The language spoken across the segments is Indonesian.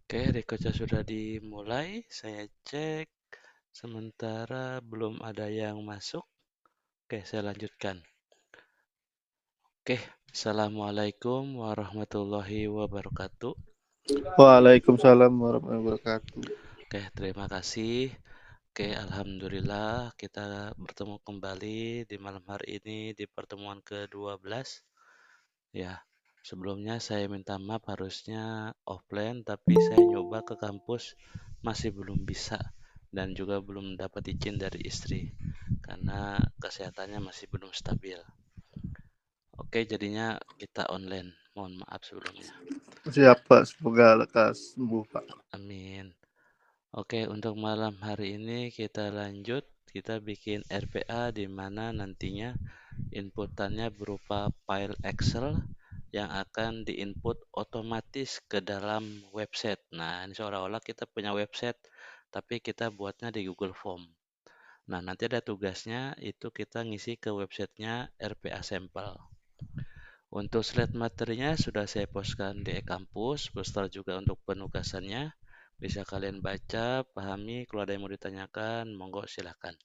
Oke, rekodnya sudah dimulai. Saya cek. Sementara belum ada yang masuk. Oke, saya lanjutkan. Oke, Assalamualaikum warahmatullahi wabarakatuh. Waalaikumsalam warahmatullahi wabarakatuh. Oke, terima kasih. Oke, Alhamdulillah kita bertemu kembali di malam hari ini di pertemuan ke-12. Ya, sebelumnya saya minta maaf harusnya offline, tapi saya nyoba ke kampus masih belum bisa dan juga belum dapat izin dari istri karena kesehatannya masih belum stabil. Oke, jadinya kita online. Mohon maaf sebelumnya. Siap Pak, semoga lekas sembuh Pak. Amin. Oke, untuk malam hari ini kita lanjut. Kita bikin RPA di mana nantinya inputannya berupa file Excel yang akan diinput otomatis ke dalam website. Nah, ini seolah-olah kita punya website, tapi kita buatnya di Google Form. Nah, nanti ada tugasnya, itu kita ngisi ke websitenya RPA Sampel. Untuk slide materinya sudah saya postkan di e-kampus, beserta juga untuk penugasannya. Bisa kalian baca, pahami, kalau ada yang mau ditanyakan, monggo silahkan.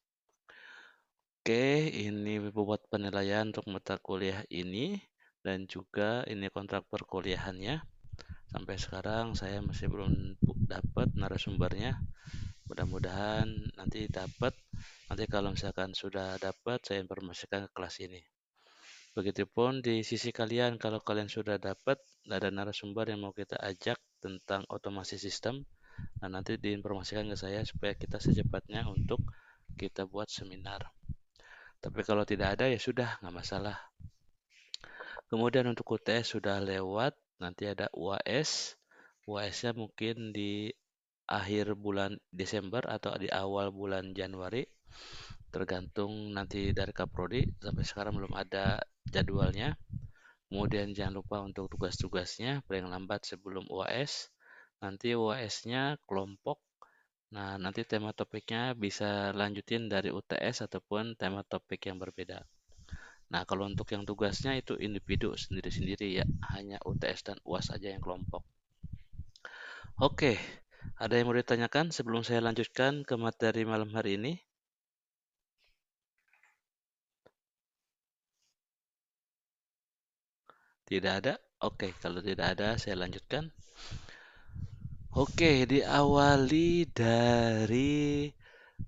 Oke, ini bobot penilaian untuk mata kuliah ini, dan juga ini kontrak perkuliahannya. Sampai sekarang saya masih belum dapat narasumbernya. Mudah-mudahan nanti dapat. Nanti kalau misalkan sudah dapat, saya informasikan ke kelas ini. Begitupun di sisi kalian, kalau kalian sudah dapat, ada narasumber yang mau kita ajak tentang otomasi sistem, nah nanti diinformasikan ke saya supaya kita secepatnya untuk kita buat seminar. Tapi kalau tidak ada ya sudah, nggak masalah. Kemudian untuk UTS sudah lewat, nanti ada UAS. UAS-nya mungkin di akhir bulan Desember atau di awal bulan Januari, tergantung nanti dari Kaprodi. Sampai sekarang belum ada jadwalnya. Kemudian jangan lupa untuk tugas-tugasnya paling lambat sebelum UAS. Nanti UAS-nya kelompok. Nah, nanti tema topiknya bisa lanjutin dari UTS ataupun tema topik yang berbeda. Nah, kalau untuk yang tugasnya itu individu sendiri-sendiri ya, hanya UTS dan UAS saja yang kelompok. Oke, ada yang mau ditanyakan sebelum saya lanjutkan ke materi malam hari ini? Tidak ada? Oke, kalau tidak ada saya lanjutkan. Oke, diawali dari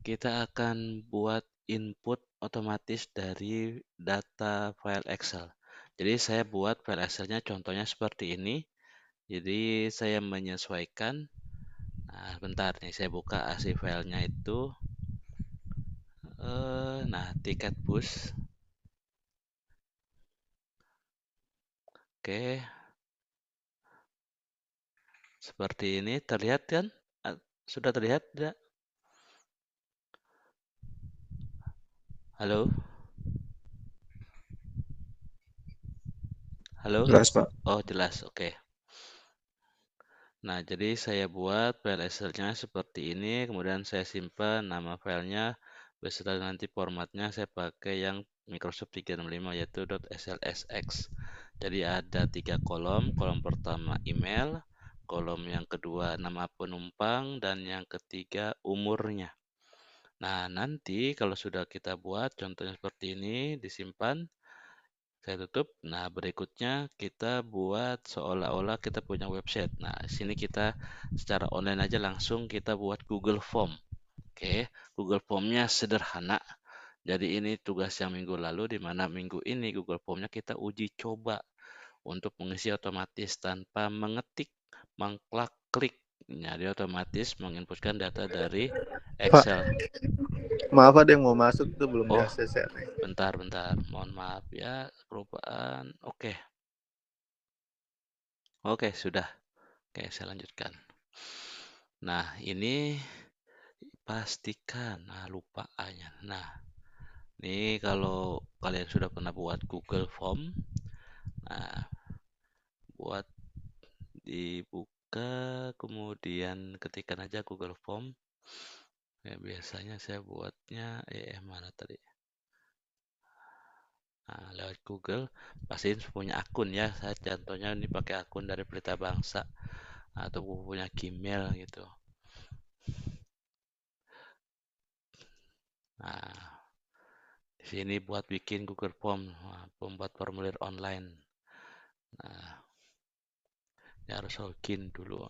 kita akan buat input otomatis dari data file Excel. Jadi saya buat file Excel-nya contohnya seperti ini. Jadi saya menyesuaikan. Nah, bentar nih saya buka ASCII filenya itu. Nah, tiket bus. Oke, seperti ini terlihat kan? Sudah terlihat tidak? Halo? Halo? Jelas, Pak. Oh, jelas. Oke. Nah, jadi saya buat file Excel-nya seperti ini, kemudian saya simpan nama filenya, beserta nanti formatnya saya pakai yang Microsoft 365 yaitu .slsx. Jadi ada 3 kolom, kolom pertama email, kolom yang kedua nama penumpang, dan yang ketiga umurnya. Nah, nanti kalau sudah kita buat contohnya seperti ini, disimpan, saya tutup. Nah, berikutnya kita buat seolah-olah kita punya website. Nah, sini kita secara online aja langsung kita buat Google Form. Oke, Google Form-nya sederhana. Jadi ini tugas yang minggu lalu, di mana minggu ini Google Form-nya kita uji coba untuk mengisi otomatis tanpa mengetik, mengklik klik. Jadi otomatis menginputkan data dari Pak, Excel. maaf ada yang mau masuk itu belum di Oh, ACC nih. bentar. Mohon maaf ya, kelupaan. Oke, sudah. Oke, saya lanjutkan. Nah, ini pastikan. Nah, lupa A-nya. Nah, ini kalau kalian sudah pernah buat Google Form, nah, buat dibuka, kemudian ketikkan aja Google Form. Ya, biasanya saya buatnya, mana tadi? Nah, lewat Google, pastiin punya akun ya. Saya contohnya ini pakai akun dari Pelita Bangsa. atau punya Gmail gitu. Nah, di sini buat bikin Google Form, membuat formulir online. Nah, ini harus login dulu.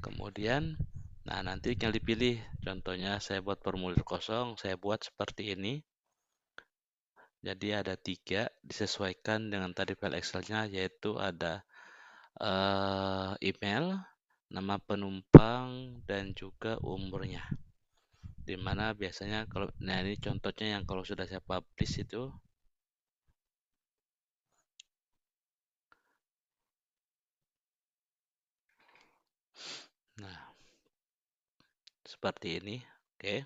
Kemudian, nah nanti tinggal dipilih. Contohnya saya buat formulir kosong, saya buat seperti ini. Jadi ada 3, disesuaikan dengan tadi file Excel-nya, yaitu ada email, nama penumpang, dan juga umurnya. Dimana biasanya kalau, nah ini contohnya yang kalau sudah saya publish itu, nah seperti ini, oke.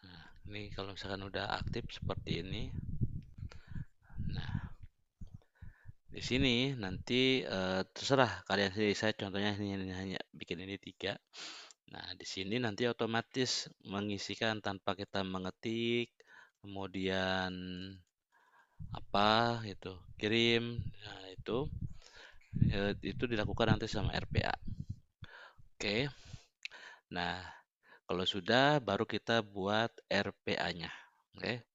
Nah, ini kalau misalkan udah aktif seperti ini, nah di sini nanti terserah kalian sendiri. Saya contohnya ini hanya bikin ini 3. Nah di sini nanti otomatis mengisikan tanpa kita mengetik, kemudian apa itu kirim. Nah itu dilakukan nanti sama RPA. Oke. Nah, kalau sudah baru kita buat RPA-nya. Oke.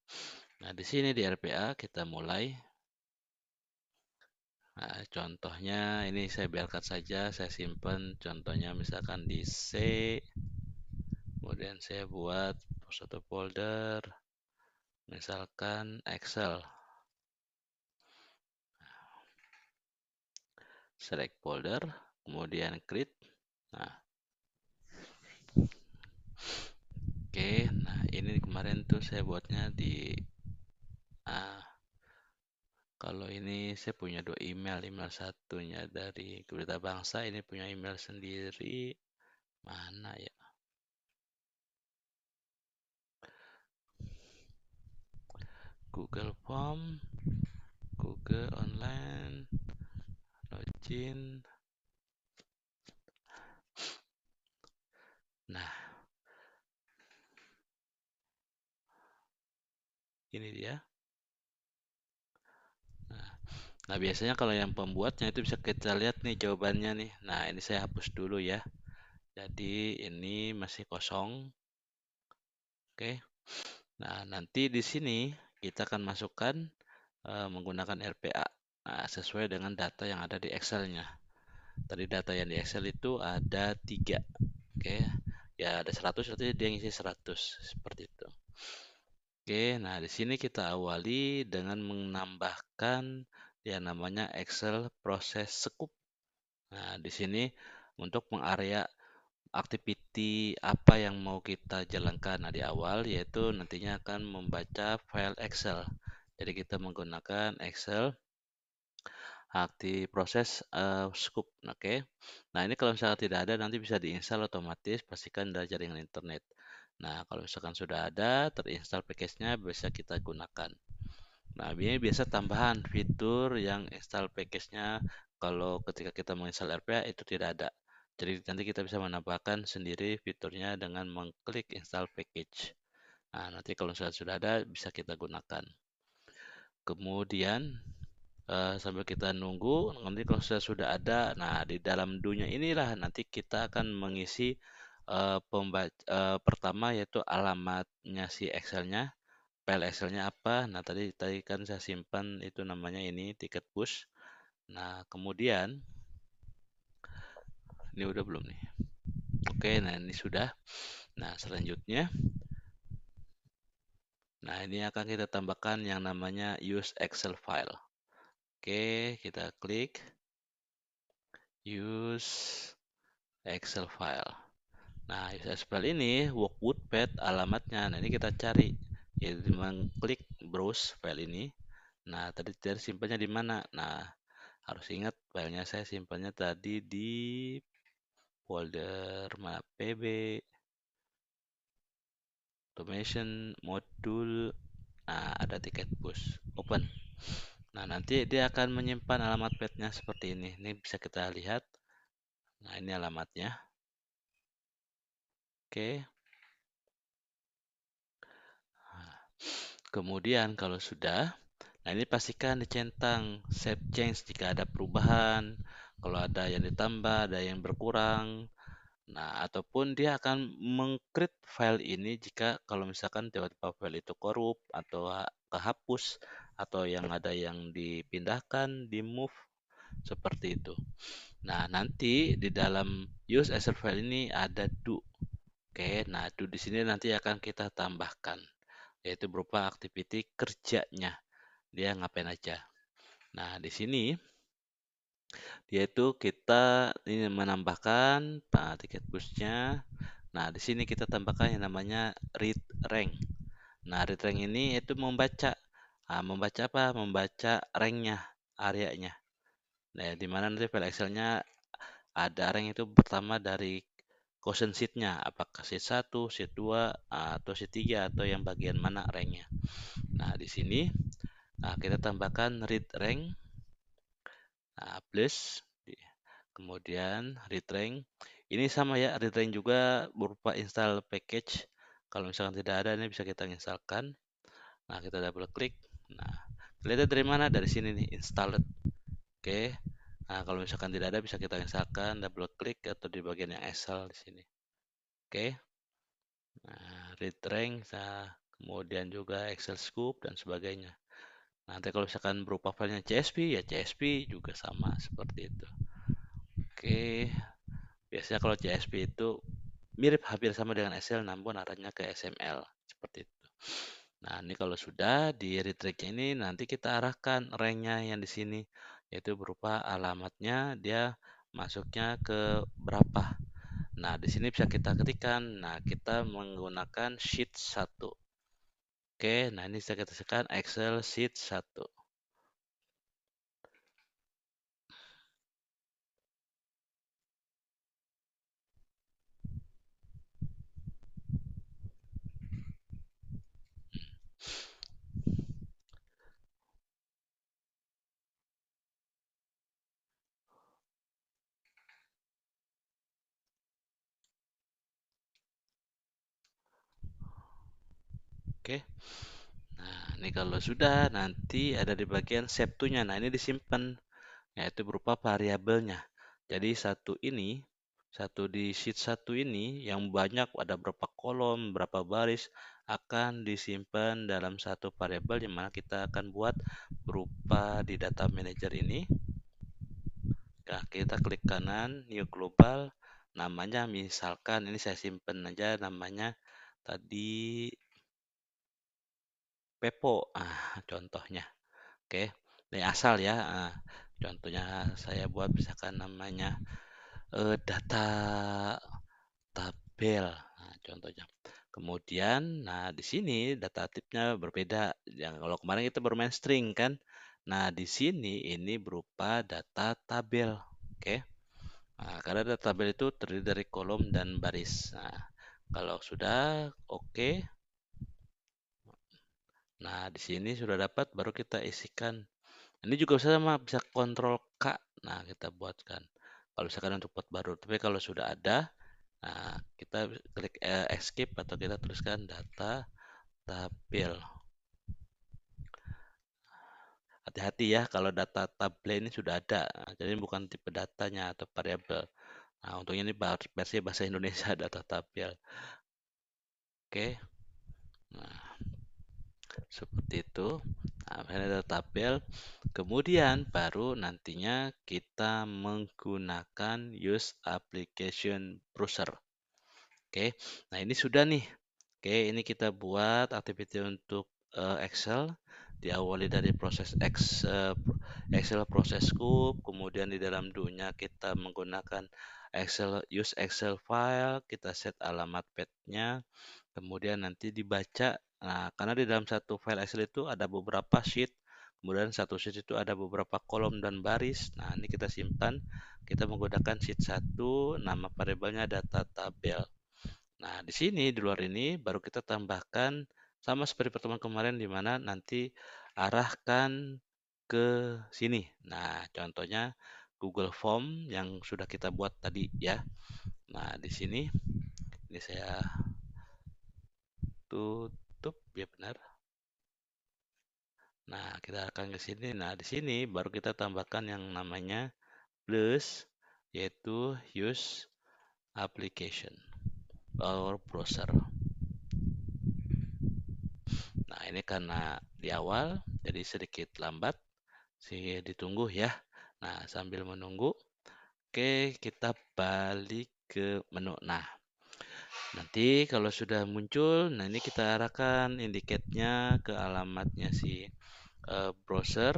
Nah, di sini di RPA kita mulai. Nah, contohnya ini saya biarkan saja, saya simpan contohnya misalkan di C. Kemudian saya buat satu folder, misalkan Excel. Select folder, kemudian create. Nah, oke. Nah, ini kemarin tuh saya buatnya di ah, kalau ini saya punya 2 email, email satunya dari Berita Bangsa, ini punya email sendiri. Mana ya? Google Form, Google Online, Login. Nah, ini dia. Nah, nah, biasanya kalau yang pembuatnya itu bisa kita lihat nih jawabannya nih. Nah, ini saya hapus dulu ya. Jadi ini masih kosong. Oke. Nah, nanti di sini kita akan masukkan menggunakan RPA. Nah, sesuai dengan data yang ada di Excel-nya. Tadi data yang di Excel itu ada 3. Oke. Ya ada 100, berarti dia ngisi 100 seperti itu. Oke, nah di sini kita awali dengan menambahkan yang namanya Excel Process Scope. Nah, di sini untuk mengarea activity apa yang mau kita jalankan. Nah, di awal yaitu nantinya akan membaca file Excel. Jadi kita menggunakan Excel aktif proses scoop. Oke. Nah, ini kalau misalkan tidak ada nanti bisa diinstal otomatis, pastikan dari jaringan internet. Nah, kalau misalkan sudah ada terinstall package-nya bisa kita gunakan. Nah, ini biasa tambahan fitur yang install package-nya kalau ketika kita menginstal RPA itu tidak ada. Jadi nanti kita bisa menambahkan sendiri fiturnya dengan mengklik install package. Nah, nanti kalau misalkan sudah ada bisa kita gunakan. Kemudian sambil kita nunggu, nanti kalau sudah ada, nah di dalam dunia inilah nanti kita akan mengisi pertama yaitu alamatnya si Excel-nya, file Excel-nya apa. Nah tadi tadi kan saya simpan itu namanya ini tiket push. Nah kemudian ini udah belum nih? Oke, nah ini sudah. Nah selanjutnya, nah ini akan kita tambahkan yang namanya use Excel file. Oke, kita klik use Excel file. Nah, use file ini workwoodpad alamatnya. Nah, ini kita cari. Jadi mengklik browse file ini. Nah, tadi simpannya di mana? Nah, harus ingat filenya saya simpannya tadi di folder mana? PB automation modul. Nah, ada tiket push. Open. Nah, nanti dia akan menyimpan alamat padnya seperti ini. Ini bisa kita lihat. Nah, ini alamatnya. Oke. Kemudian kalau sudah, nah ini pastikan dicentang save change jika ada perubahan. Kalau ada yang ditambah, ada yang berkurang. Nah, ataupun dia akan mengcreate file ini jika kalau misalkan tiba-tiba file itu korup atau kehapus atau yang ada yang dipindahkan, di-move seperti itu. Nah, nanti di dalam use as a file ini ada do. Oke, nah do di sini nanti akan kita tambahkan yaitu berupa activity kerjanya. Dia ngapain aja. Nah, di sini yaitu kita ini menambahkan tiket pushnya. Nah, di sini kita tambahkan yang namanya read rank. Nah, read rank ini itu membaca. Nah, membaca apa? Membaca ranknya, areanya. Nah, di mana nanti file Excel-nya ada rank itu pertama dari question sheet-nya. Apakah sheet 1, sheet 2, atau sheet 3, atau yang bagian mana ranknya. Nah, di sini kita tambahkan read rank. Nah, plus. Kemudian read rank. Ini sama ya, read rank juga berupa install package. Kalau misalkan tidak ada, ini bisa kita instalkan. Nah, kita double klik. Nah, kelihatan dari mana? Dari sini nih, installed. Oke. Nah, kalau misalkan tidak ada, bisa kita instalkan, double klik atau di bagian yang Excel di sini. Oke. Nah, read rank, kemudian juga Excel scoop dan sebagainya. Nanti kalau misalkan berupa filenya CSV, ya CSV juga sama seperti itu. Oke. Biasanya kalau CSV itu mirip hampir sama dengan Excel, namun arahnya ke XML seperti itu. Nah, ini kalau sudah di retract ini nanti kita arahkan ranknya yang di sini, yaitu berupa alamatnya dia masuknya ke berapa. Nah, di sini bisa kita ketikkan. Nah, kita menggunakan sheet 1. Oke, nah ini bisa kita tekan Excel sheet 1. Oke. Nah, ini kalau sudah nanti ada di bagian save to-nya. Nah, ini disimpan yaitu berupa variabelnya. Jadi satu di sheet satu ini yang banyak ada berapa kolom, berapa baris akan disimpan dalam satu variabel yang mana kita akan buat berupa di data manager ini. Nah, kita klik kanan, new global, namanya misalkan ini saya simpan aja namanya tadi Pepo, contohnya. Oke, ini asal ya. Contohnya saya buat misalkan namanya data tabel. Nah, contohnya. Kemudian, nah di sini data tipnya berbeda. Yang kalau kemarin kita bermain string kan. Nah, di sini ini berupa data tabel. Oke. Nah, karena data tabel itu terdiri dari kolom dan baris. Nah, kalau sudah oke. Nah, di sini sudah dapat baru kita isikan. Ini juga sama bisa kontrol K. Nah, kita buatkan. Kalau misalkan untuk buat baru, tapi kalau sudah ada, nah kita klik escape atau kita tuliskan data tabel. Hati-hati ya kalau data tabel ini sudah ada. Nah, jadi bukan tipe datanya atau variabel. Nah, untungnya ini versi bahasa Indonesia data tabel. Oke. Nah, seperti itu. Nah, ini data tabel. Kemudian baru nantinya kita menggunakan use application browser. Oke. Nah, ini sudah nih. Oke, ini kita buat activity untuk Excel. Diawali dari proses Excel proses scoop, kemudian di dalam do-nya kita menggunakan use Excel file, kita set alamat path-nya, kemudian nanti dibaca. Nah, karena di dalam satu file Excel itu ada beberapa sheet, kemudian satu sheet itu ada beberapa kolom dan baris. Nah, ini kita simpan. Kita menggunakan sheet 1, nama variabelnya data tabel. Nah, di sini, di luar ini, baru kita tambahkan sama seperti pertemuan kemarin di mana nanti arahkan ke sini. Nah, contohnya Google Form yang sudah kita buat tadi ya. Nah, di sini, ini saya tutup, ya benar. Nah, kita akan ke sini. Nah, di sini baru kita tambahkan yang namanya plus yaitu use application or browser. Nah, ini karena di awal jadi sedikit lambat, sih ditunggu ya. Nah, sambil menunggu, oke kita balik ke menu. Nah, nanti kalau sudah muncul, nah ini kita arahkan indicate-nya ke alamatnya si browser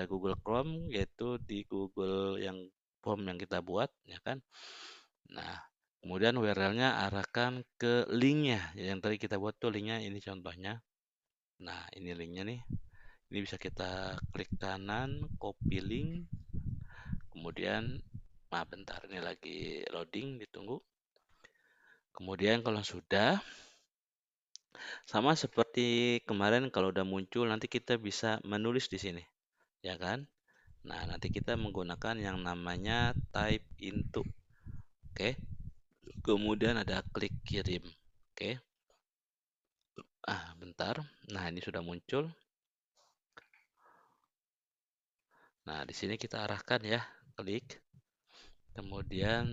Google Chrome, yaitu di Google yang form yang kita buat, ya kan. Nah, kemudian URL-nya arahkan ke link-nya yang tadi kita buat tuh linknya, ini contohnya. Nah, ini linknya nih. Ini bisa kita klik kanan, copy link, kemudian, bentar ini lagi loading, ditunggu. Kemudian kalau sudah, sama seperti kemarin kalau udah muncul, nanti kita bisa menulis di sini, ya kan? Nah, nanti kita menggunakan yang namanya type into, oke? Kemudian ada klik kirim, oke? Bentar. Nah, ini sudah muncul. Nah, di sini kita arahkan ya, klik. Kemudian,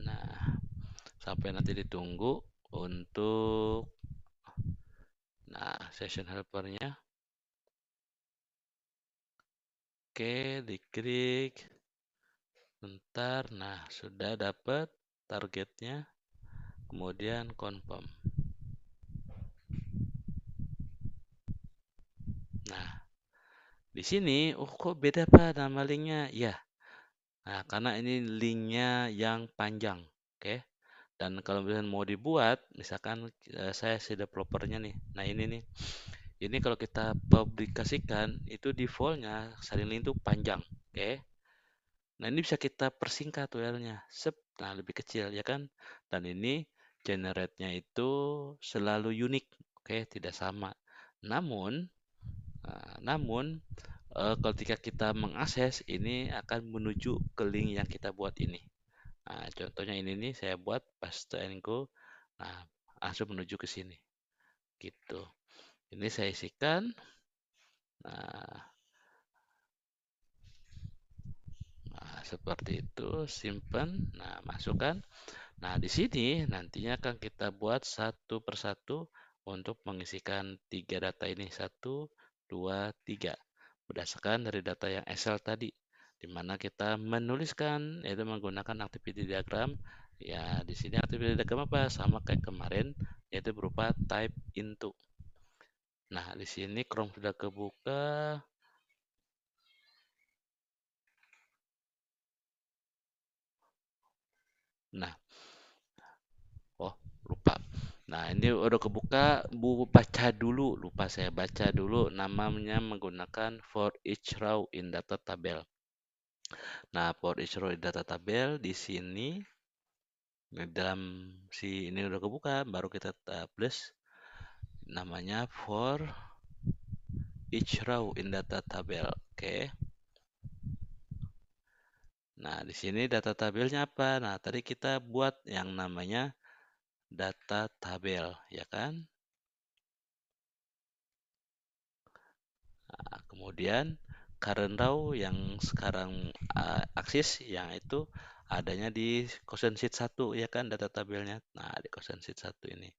nah, sampai nanti ditunggu untuk, nah, session helpernya. Oke, diklik. Bentar. Nah, sudah dapat targetnya. Kemudian confirm. Nah, di sini, kok beda Pak nama linknya? Ya, nah, karena ini linknya yang panjang, oke? Dan kalau misalnya mau dibuat, misalkan saya si developernya nih. Nah, ini nih. Ini kalau kita publikasikan, itu defaultnya salin link itu panjang, oke? Nah, ini bisa kita persingkat URL-nya. Nah, lebih kecil, ya kan? Dan ini generate-nya itu selalu unik, oke? Tidak sama. Namun, ketika kita mengakses, ini akan menuju ke link yang kita buat ini. Nah, contohnya ini nih, saya buat paste and go. Nah, langsung menuju ke sini. Gitu. Ini saya isikan. Nah, seperti itu, simpan. Nah, masukkan. Nah, di sini nantinya akan kita buat satu persatu untuk mengisikan tiga data ini. Satu, dua, tiga. Berdasarkan dari data yang Excel tadi. Di mana kita menuliskan, yaitu menggunakan activity diagram. Ya, di sini activity diagram apa? Sama kayak kemarin, yaitu berupa type into. Nah, di sini Chrome sudah kebuka. Nah, oh, lupa. Nah, ini udah kebuka, Bu baca dulu, lupa saya baca dulu namanya menggunakan for each row in data tabel. Nah, for each row in data tabel di sini di dalam si ini udah kebuka, baru kita plus namanya for each row in data tabel. Oke. Nah, di sini data tabelnya apa? Nah, tadi kita buat yang namanya data tabel, ya kan? Nah, kemudian current row yang sekarang aksis yang itu adanya di question sheet 1 ya kan data tabelnya. Nah, di question sheet 1 ini.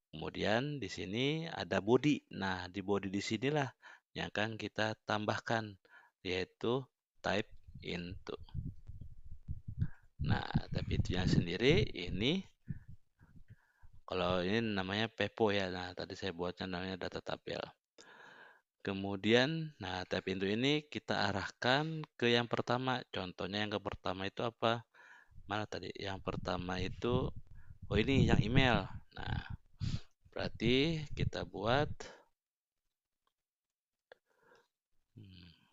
Kemudian di sini ada body. Nah, di body di sinilah yang akan kita tambahkan yaitu type into. Nah, tapi itunya sendiri ini kalau ini namanya pepo ya. Nah, tadi saya buatnya namanya data tabel. Kemudian, nah tab pintu ini kita arahkan ke yang pertama. Contohnya yang ke pertama itu apa? Mana tadi? Yang pertama itu, oh ini yang email. Nah, berarti kita buat,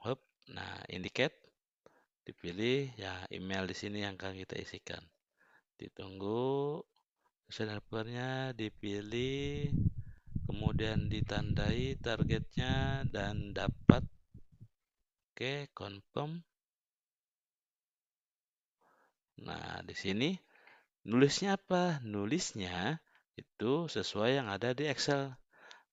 hop. Nah, indicate, dipilih ya email di sini yang akan kita isikan. Ditunggu, servernya dipilih, kemudian ditandai targetnya dan dapat. Oke, confirm. Nah, di sini nulisnya apa? Nulisnya itu sesuai yang ada di Excel.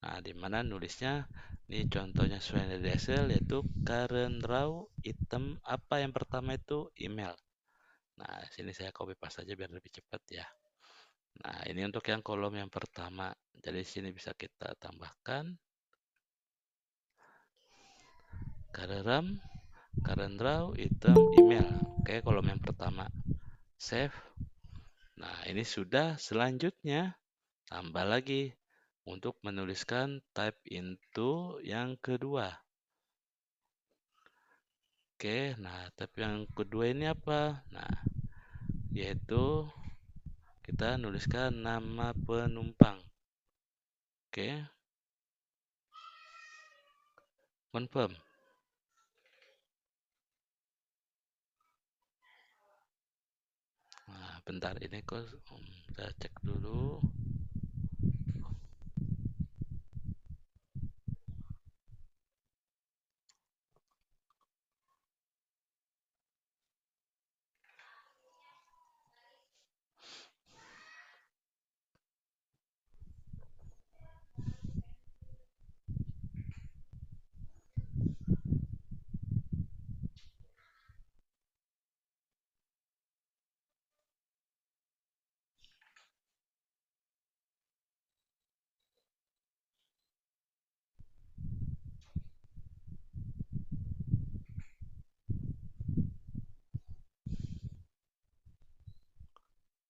Nah, di mana nulisnya, ini contohnya sesuai dari Excel, yaitu current raw item apa yang pertama itu email. Nah, sini saya copy paste saja biar lebih cepat ya. Nah, ini untuk yang kolom yang pertama. Jadi sini bisa kita tambahkan current current raw item email. Oke, kolom yang pertama. Save. Nah, ini sudah. Selanjutnya tambah lagi untuk menuliskan type into yang kedua. Oke, nah type yang kedua ini apa? Nah, yaitu kita nuliskan nama penumpang. Oke, confirm. Nah, bentar ini kok saya cek dulu.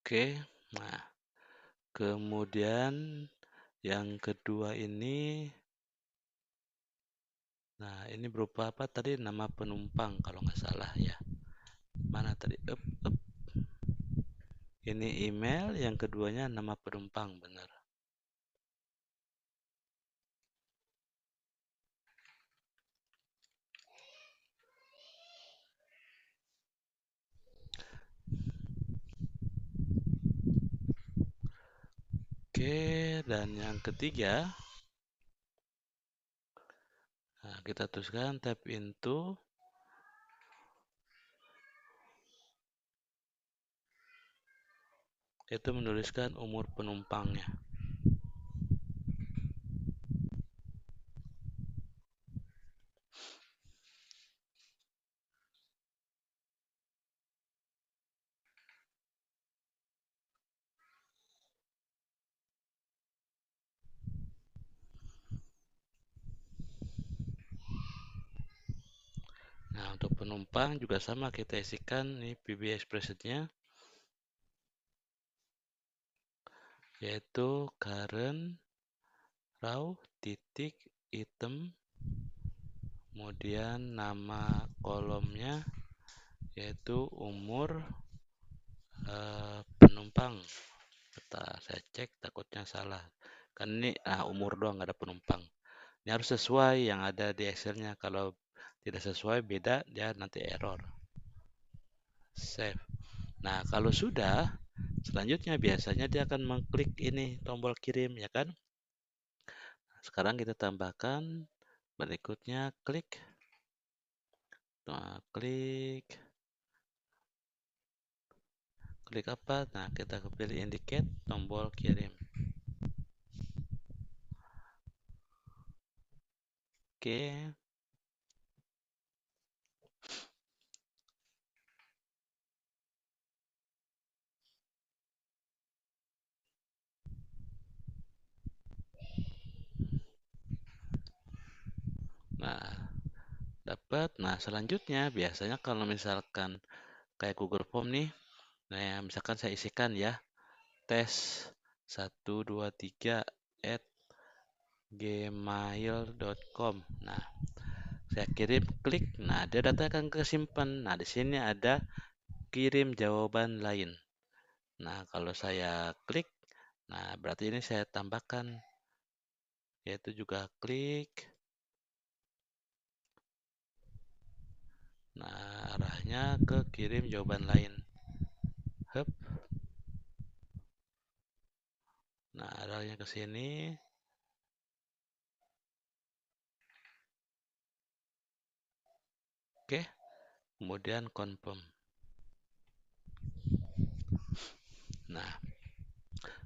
Oke, nah kemudian yang kedua ini, nah ini berupa apa tadi? Nama penumpang kalau nggak salah ya. Mana tadi? Ini email, yang keduanya nama penumpang, benar. Oke, dan yang ketiga, nah, kita tuliskan tab into, itu menuliskan umur penumpangnya. Nah, untuk penumpang juga sama, kita isikan nih PB expression-nya, yaitu current raw titik item, kemudian nama kolomnya yaitu umur penumpang. Saya cek, takutnya salah. Kan ini umur doang, nggak ada penumpang. Ini harus sesuai yang ada di Excel-nya. Kalau tidak sesuai, beda, dia nanti error. Save. Nah, kalau sudah, selanjutnya biasanya dia akan mengklik ini tombol kirim, ya kan? Sekarang kita tambahkan berikutnya klik. Nah, klik apa? Nah, kita pilih indicate tombol kirim. Oke. Nah, dapat. Nah, selanjutnya biasanya kalau misalkan kayak Google Form nih, nah misalkan saya isikan ya, tes 123 at gmail.com. Nah, saya kirim, klik. Nah, dia data akan kesimpan. Nah, di sini ada kirim jawaban lain. Nah, kalau saya klik, nah berarti ini saya tambahkan, yaitu juga klik. Nah, arahnya ke kirim jawaban lain. Hup. Nah, arahnya ke sini. Oke, kemudian confirm. Nah,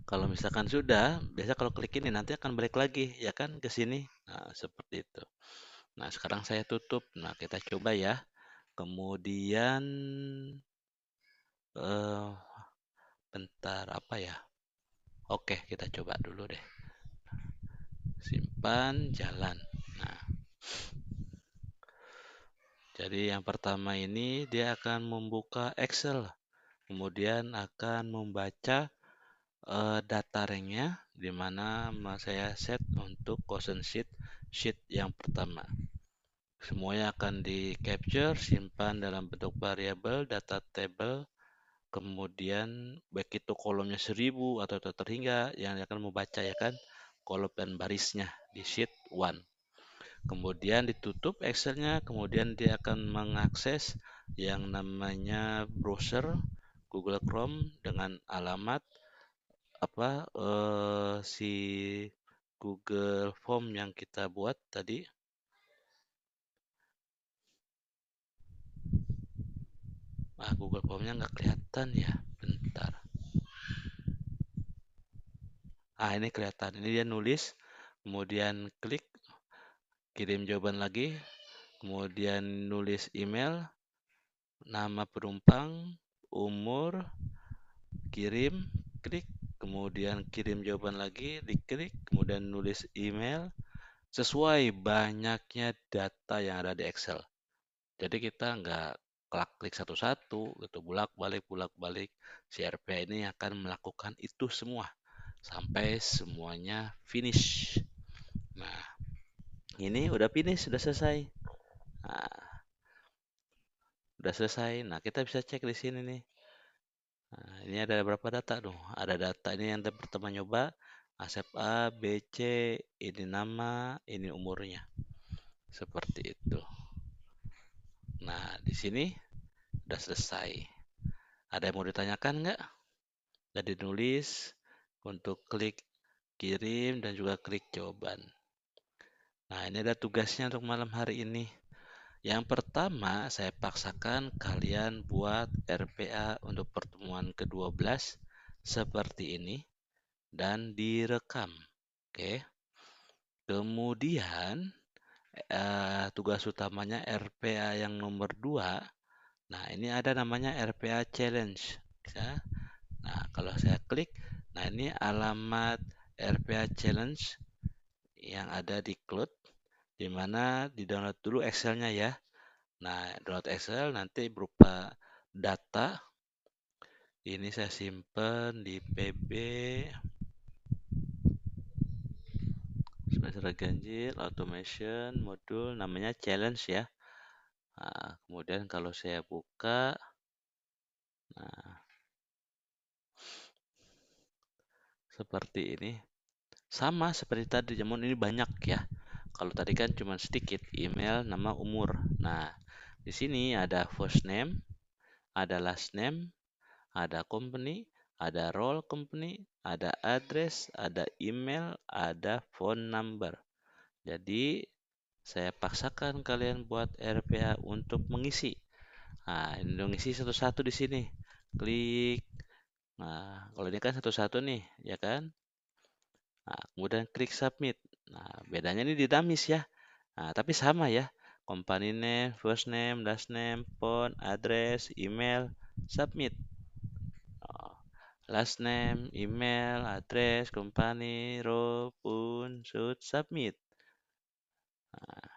Kalau misalkan sudah, biasa kalau klik ini nanti akan balik lagi, ya kan, ke sini. Nah, seperti itu. Nah, sekarang saya tutup. Nah, kita coba ya. Kemudian, eh, bentar apa ya? Oke, kita coba dulu deh. Simpan, jalan. Nah, jadi yang pertama ini dia akan membuka Excel. Kemudian akan membaca data ranknya, di mana saya set untuk question sheet yang pertama. Semuanya akan di capture, simpan dalam bentuk variabel, data table, kemudian baik itu kolomnya 1000 atau terhingga yang akan membaca ya kan, kolom dan barisnya di sheet 1. Kemudian ditutup Excelnya, kemudian dia akan mengakses yang namanya browser Google Chrome dengan alamat apa si Google Form yang kita buat tadi. Google Formnya nggak kelihatan ya. Bentar. Ini kelihatan. Ini dia nulis, kemudian klik, kirim jawaban lagi, kemudian nulis email, nama penumpang, umur, kirim, klik, kemudian kirim jawaban lagi, diklik, kemudian nulis email, sesuai banyaknya data yang ada di Excel. Jadi kita nggak klik satu-satu, gitu, bolak-balik. Si RPA ini akan melakukan itu semua sampai semuanya finish. Nah, ini udah finish, sudah selesai. Nah, udah selesai. Nah, kita bisa cek di sini nih. Nah, ini ada berapa data tuh? Ada data ini yang pertama nyoba, Asep A, B, C, ini nama, ini umurnya. Seperti itu. Nah, di sini udah selesai. Ada yang mau ditanyakan nggak? Jadi nulis untuk klik kirim dan juga klik jawaban. Nah, ini ada tugasnya untuk malam hari ini. Yang pertama, saya paksakan kalian buat RPA untuk pertemuan ke-12 seperti ini dan direkam. Oke. Kemudian, tugas utamanya RPA yang nomor 2. Nah, ini ada namanya RPA challenge. Ya. Nah, kalau saya klik, nah ini alamat RPA challenge yang ada di cloud, di mana di-download dulu Excel-nya ya. Nah, download Excel nanti berupa data. Ini saya simpan di PB semester ganjil automation modul namanya challenge ya. Nah, kemudian kalau saya buka, nah seperti ini. Sama seperti tadi, namun ini banyak ya. Kalau tadi kan cuma sedikit, email, nama, umur. Nah, di sini ada first name, ada last name, ada company, ada role company, ada address, ada email, ada phone number. Jadi, saya paksakan kalian buat RPA untuk mengisi. Nah, ini mengisi satu-satu di sini. Klik. Nah, kalau ini kan satu-satu nih, ya kan? Nah, kemudian klik submit. Nah, bedanya ini dinamis ya. Nah, tapi sama ya. Company name, first name, last name, phone, address, email, submit. Oh, last name, email, address, company, row, phone, shoot, submit. Nah,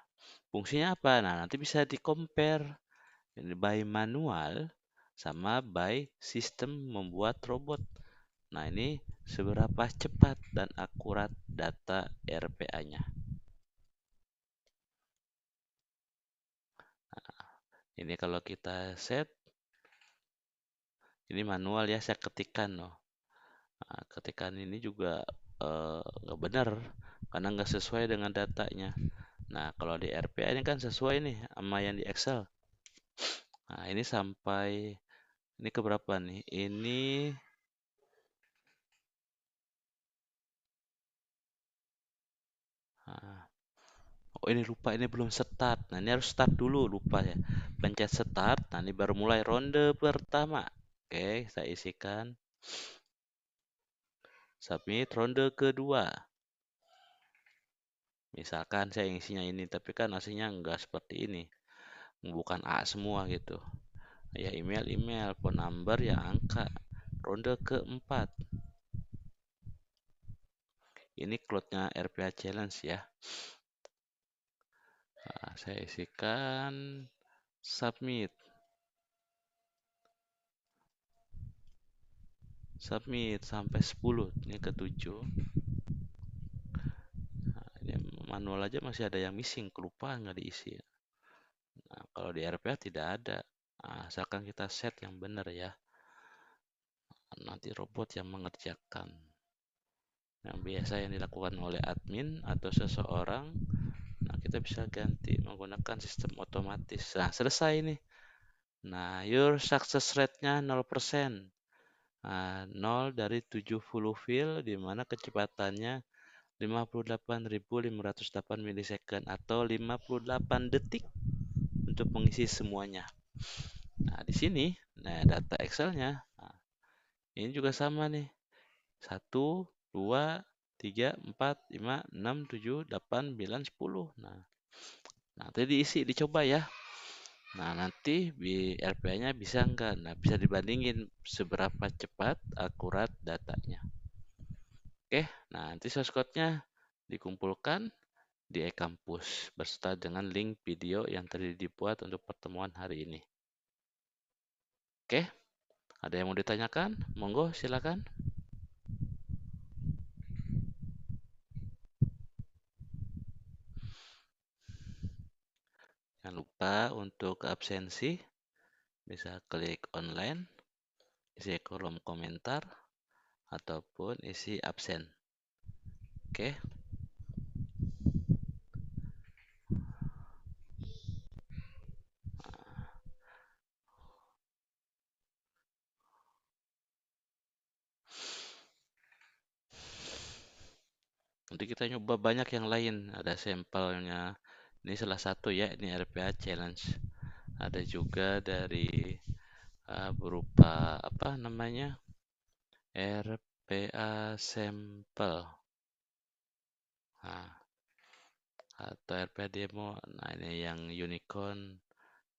fungsinya apa? Nah, nanti bisa di-compare by manual sama by sistem membuat robot. Nah, ini seberapa cepat dan akurat data RPA-nya. Ini kalau kita set, ini manual ya, saya ketikkan loh. Nah, ketikan ini juga nggak benar karena nggak sesuai dengan datanya. Nah, kalau di RPA ini kan sesuai nih sama yang di Excel. Nah, ini sampai ini ke berapa nih? Ini ah, oh ini lupa, ini belum start. Nah, ini harus start dulu, lupa ya. Pencet start, nah ini baru mulai ronde pertama. Oke, saya isikan. Submit ronde kedua. Misalkan saya isinya ini, tapi kan aslinya enggak seperti ini. Bukan A semua gitu. Ya email, phone number, ya angka. Ronde keempat. Ini cloudnya RPA Challenge ya. Nah, saya isikan submit. Submit sampai 10. Ini ke 7. Nah, ini manual aja masih ada yang missing, kelupaan nggak diisi. Nah, kalau di RPA tidak ada. Nah, asalkan kita set yang benar ya. Nanti robot yang mengerjakan. Yang biasa yang dilakukan oleh admin atau seseorang, nah kita bisa ganti menggunakan sistem otomatis. Nah, selesai nih. Nah, your success rate-nya 0%. Nah, 0 dari 70 fill, di mana kecepatannya 58.508 milisecond atau 58 detik untuk mengisi semuanya. Nah, di sini, nah data Excel-nya, nah, ini juga sama nih. 1, 2, 3, 4, 5, 6, 7, 8, 9, 10. Nah, nanti diisi, dicoba ya. Nah, nanti RPA-nya bisa enggak? Nah, bisa dibandingin seberapa cepat akurat datanya. Oke, nah nanti source code-nya dikumpulkan di e-kampus beserta dengan link video yang tadi dibuat untuk pertemuan hari ini. Oke, ada yang mau ditanyakan? Monggo, silakan. Jangan lupa untuk absensi, bisa klik online, isi kolom komentar, ataupun isi absen. Oke, nanti kita nyoba banyak yang lain. Ada sampelnya. Ini salah satu ya, ini RPA Challenge. Ada juga dari berupa apa namanya? RPA sampel. Nah, atau RPA demo. Nah, ini yang unicorn,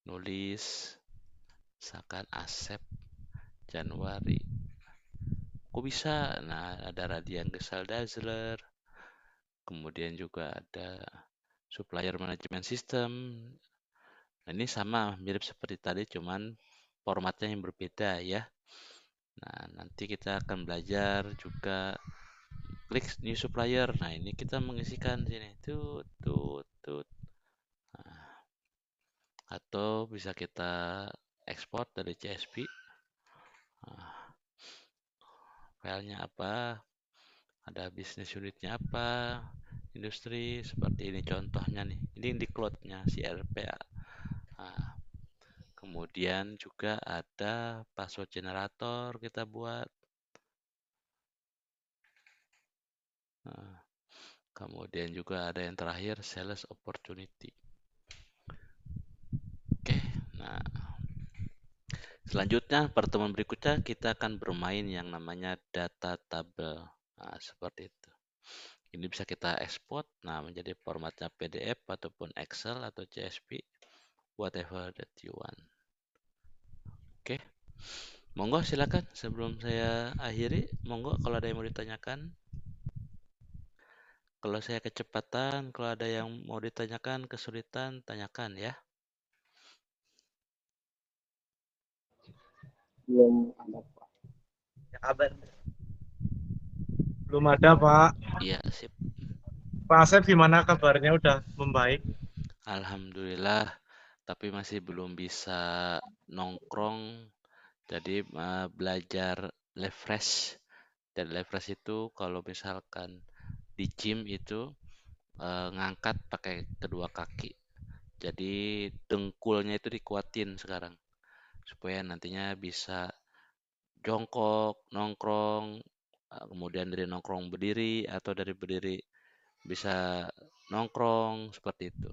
nulis, misalkan Asep, Januari. Kok bisa? Nah, ada Radian Gesal Dazzler. Kemudian juga ada supplier management system. Nah, ini sama, mirip seperti tadi, cuman formatnya yang berbeda ya. Nah, nanti kita akan belajar juga klik new supplier. Nah, ini kita mengisikan sini. Tut, tut, tut. Nah, atau bisa kita ekspor dari CSV. Nah, filenya apa? Ada bisnis unitnya apa? Industri, seperti ini contohnya nih. Ini di cloud-nya si RPA. Nah, kemudian juga ada password generator kita buat. Nah, kemudian juga ada yang terakhir sales opportunity. Oke, nah selanjutnya pertemuan berikutnya kita akan bermain yang namanya data table. Nah, seperti itu. Ini bisa kita ekspor, nah menjadi formatnya PDF ataupun Excel atau CSV, whatever that you want. Oke, monggo silakan sebelum saya akhiri, monggo kalau ada yang mau ditanyakan. Kalau saya kecepatan, kalau ada yang mau ditanyakan, kesulitan, tanyakan ya. Belum ada Pak. Kabar. Belum ada, Pak. Iya, sip. Pak Asep gimana kabarnya? Udah membaik? Alhamdulillah, tapi masih belum bisa nongkrong. Jadi belajar refresh. Dan refresh itu kalau misalkan di gym itu ngangkat pakai kedua kaki. Jadi dengkulnya itu dikuatin sekarang supaya nantinya bisa jongkok, nongkrong, kemudian dari nongkrong berdiri atau dari berdiri bisa nongkrong seperti itu.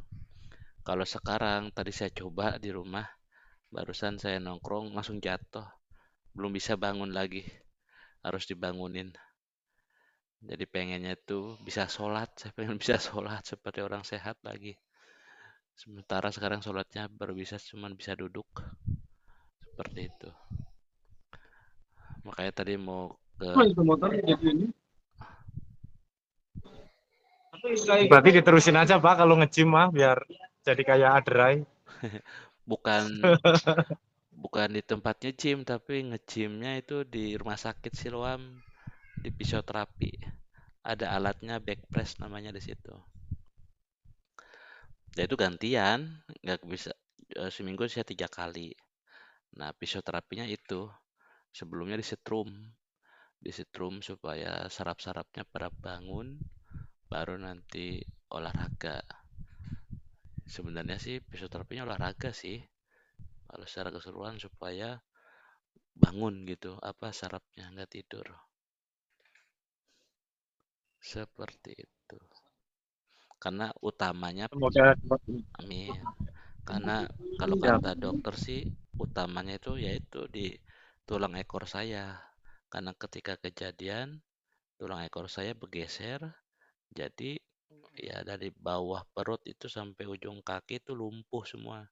Kalau sekarang tadi saya coba di rumah, barusan saya nongkrong langsung jatuh, belum bisa bangun lagi, harus dibangunin. Jadi pengennya tuh bisa sholat, saya pengen bisa sholat seperti orang sehat lagi. Sementara sekarang sholatnya baru cuman bisa duduk, seperti itu. Makanya tadi mau ke Itu motor jadi ini. Berarti diterusin aja Pak kalau nge-gym mah biar jadi kayak Adrai. bukan bukan di tempat nge-gym, tapi nge-gymnya itu di rumah sakit Siloam, di fisioterapi. Ada alatnya back press namanya di situ. Ya itu gantian, nggak bisa seminggu saya 3 kali. Nah fisioterapinya itu sebelumnya disetrum supaya saraf-sarafnya pada bangun, baru nanti olahraga. Sebenarnya sih fisioterapinya olahraga sih, kalau secara keseluruhan supaya bangun gitu, apa sarafnya nggak tidur. Seperti itu. Karena utamanya, Semoga seperti itu. amin. Karena kalau Siap. kata dokter sih utamanya itu yaitu di tulang ekor saya. Karena ketika kejadian tulang ekor saya bergeser, jadi ya dari bawah perut itu sampai ujung kaki itu lumpuh semua.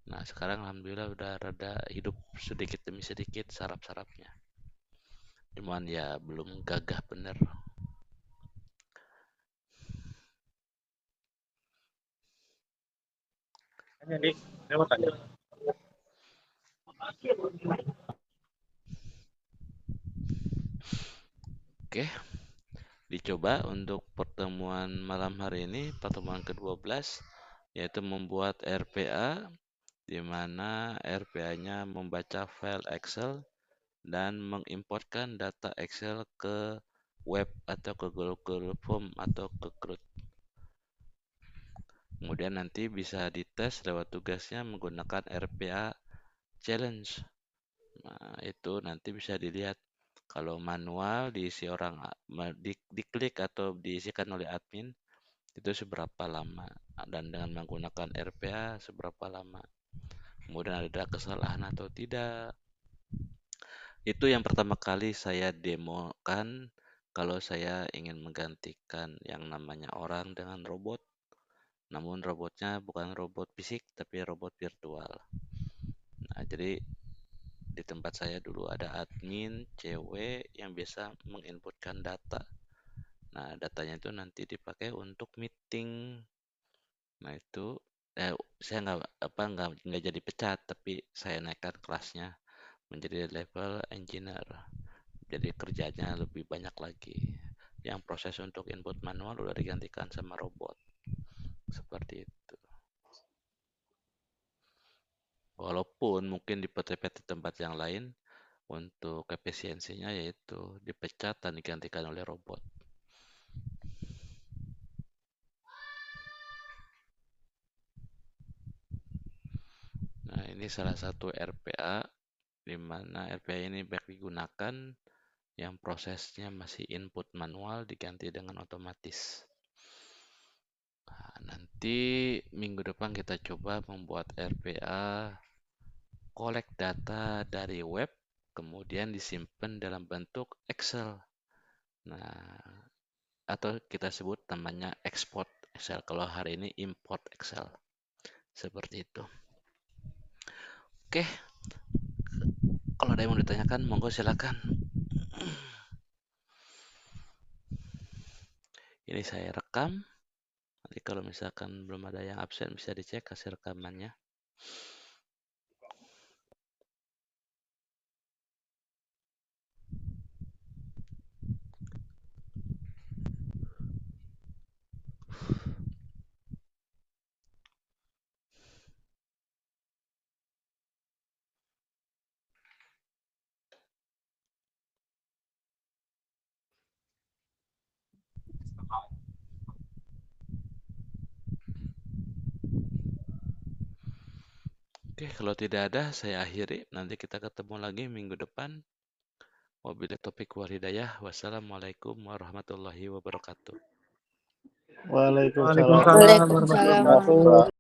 Nah sekarang alhamdulillah udah rada hidup sedikit demi sedikit saraf-sarafnya. Cuman ya belum gagah bener. Ini lewat aja. Oke, dicoba untuk pertemuan malam hari ini, pertemuan ke-12, yaitu membuat RPA, di mana RPA-nya membaca file Excel dan mengimportkan data Excel ke web atau ke Google Form atau ke Cloud. Kemudian nanti bisa dites lewat tugasnya menggunakan RPA Challenge. Nah, itu nanti bisa dilihat kalau manual diisi orang, diklik atau diisikan oleh admin itu seberapa lama, dan dengan menggunakan RPA seberapa lama. Kemudian ada kesalahan atau tidak. Itu yang pertama kali saya demokan kalau saya ingin menggantikan yang namanya orang dengan robot. Namun robotnya bukan robot fisik tapi robot virtual. Nah, jadi di tempat saya dulu ada admin cewek yang biasa menginputkan data. Nah, datanya itu nanti dipakai untuk meeting. Nah, itu saya nggak jadi pecat, tapi saya naikkan kelasnya menjadi level engineer. Jadi kerjanya lebih banyak lagi. Yang proses untuk input manual udah digantikan sama robot. Seperti itu. Walaupun mungkin di PT-PT tempat yang lain untuk efisiensinya yaitu dipecat dan digantikan oleh robot. Nah, ini salah satu RPA di mana RPA ini banyak digunakan yang prosesnya masih input manual diganti dengan otomatis. Nah, nanti minggu depan kita coba membuat RPA collect data dari web kemudian disimpan dalam bentuk Excel. Nah, atau kita sebut namanya export Excel. Kalau hari ini import Excel. Seperti itu. Oke, kalau ada yang mau ditanyakan, monggo silakan. Ini saya rekam. Nanti kalau misalkan belum ada yang absen bisa dicek hasil rekamannya. Oke, kalau tidak ada saya akhiri. Nanti kita ketemu lagi minggu depan. Wabillahi taufiq wal hidayah. Wassalamualaikum warahmatullahi wabarakatuh. Waalaikumsalam Waalaikumsalam Waalaikumsalam warahmatullahi warahmatullahi wabarakatuh.